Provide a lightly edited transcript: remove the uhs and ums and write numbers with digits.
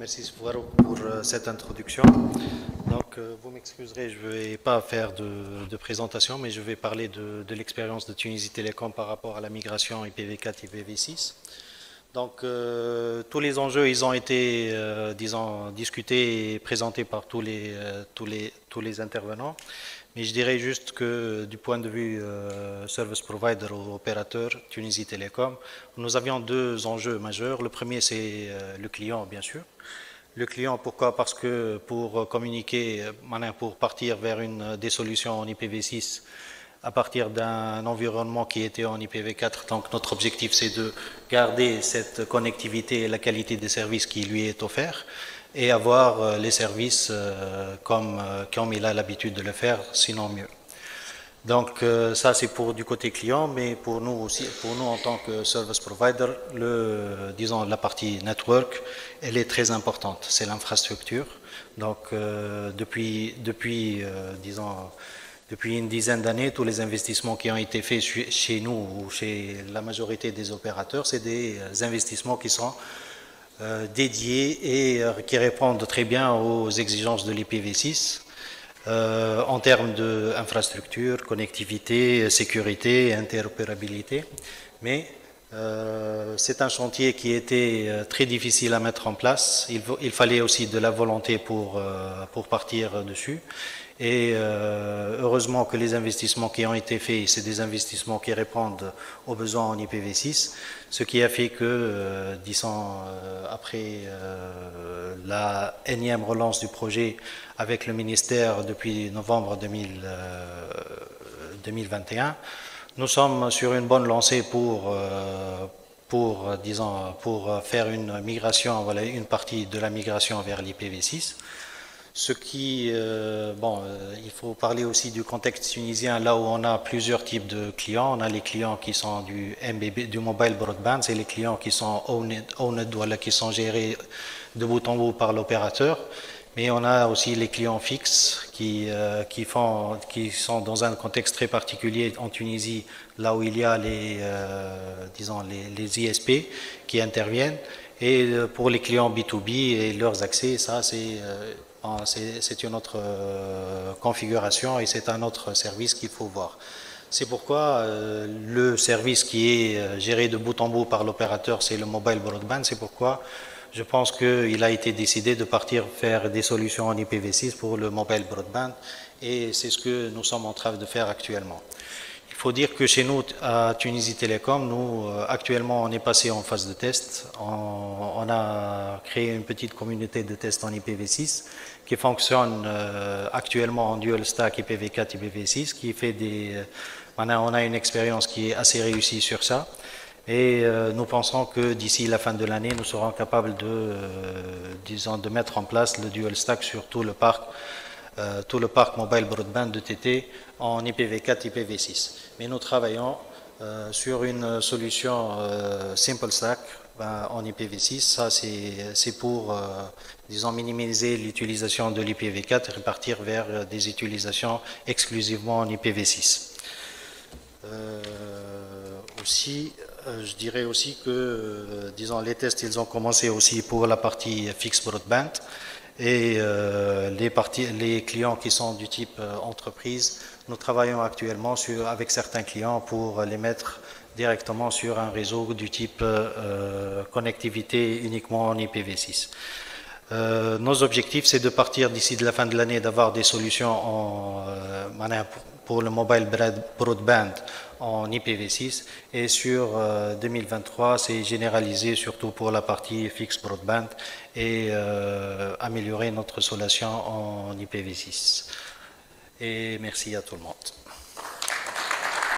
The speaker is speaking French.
Merci Farouk pour cette introduction. Donc, vous m'excuserez, je ne vais pas faire de présentation, mais je vais parler de l'expérience de Tunisie Télécom par rapport à la migration IPv4 IPv6. Donc, tous les enjeux, ils ont été, disons, discutés et présentés par tous les intervenants. Mais je dirais juste que du point de vue service provider ou opérateur Tunisie Télécom, nous avions deux enjeux majeurs. Le premier, c'est le client, bien sûr. Le client, pourquoi? Parce que pour communiquer, pour partir vers des solutions en IPv6 à partir d'un environnement qui était en IPv4, donc notre objectif c'est de garder cette connectivité et la qualité des services qui lui est offert et avoir les services comme il a l'habitude de le faire, sinon mieux. Donc ça c'est pour du côté client, mais pour nous aussi, pour nous en tant que service provider, disons la partie network, elle est très importante. C'est l'infrastructure. Donc depuis une dizaine d'années, tous les investissements qui ont été faits chez nous ou chez la majorité des opérateurs, c'est des investissements qui sont dédiés et qui répondent très bien aux exigences de l'IPv6 en termes d'infrastructure, connectivité, sécurité et interopérabilité. Mais c'est un chantier qui était très difficile à mettre en place. Il fallait aussi de la volonté pour partir dessus. Et heureusement que les investissements qui ont été faits, c'est des investissements qui répondent aux besoins en IPv6, ce qui a fait que, disons, après la énième relance du projet avec le ministère depuis novembre 2021, nous sommes sur une bonne lancée pour faire une migration, voilà, une partie de la migration vers l'IPv6. Ce qui, il faut parler aussi du contexte tunisien, là où on a plusieurs types de clients. On a les clients qui sont du MBB, du mobile broadband, c'est les clients qui sont owned, voilà, qui sont gérés de bout en bout par l'opérateur. Mais on a aussi les clients fixes qui sont dans un contexte très particulier en Tunisie, là où il y a les ISP qui interviennent. Et pour les clients B2B et leurs accès, ça c'est une autre configuration et c'est un autre service qu'il faut voir. C'est pourquoi le service qui est géré de bout en bout par l'opérateur, c'est le mobile broadband. C'est pourquoi je pense qu'il a été décidé de partir faire des solutions en IPv6 pour le mobile broadband et c'est ce que nous sommes en train de faire actuellement. Il faut dire que chez nous, à Tunisie Télécom, nous, actuellement, on est passé en phase de test. On a créé une petite communauté de test en IPv6 qui fonctionne actuellement en dual stack IPv4, IPv6, qui fait on a une expérience qui est assez réussie sur ça. Et nous pensons que d'ici la fin de l'année, nous serons capables de mettre en place le dual stack sur tout le parc mobile broadband de TT en IPv4, IPv6. Mais nous travaillons sur une solution simple stack en IPv6. Ça, c'est pour, minimiser l'utilisation de l'IPv4 et repartir vers des utilisations exclusivement en IPv6. Je dirais aussi que, les tests, ils ont commencé aussi pour la partie fixe broadband et les clients qui sont du type entreprise, nous travaillons actuellement avec certains clients pour les mettre directement sur un réseau du type connectivité uniquement en IPv6. Nos objectifs, c'est de partir d'ici de la fin de l'année, d'avoir des solutions pour le mobile broadband en IPv6 et sur 2023, c'est généralisé surtout pour la partie fixe broadband et améliorer notre solution en IPv6. Et merci à tout le monde.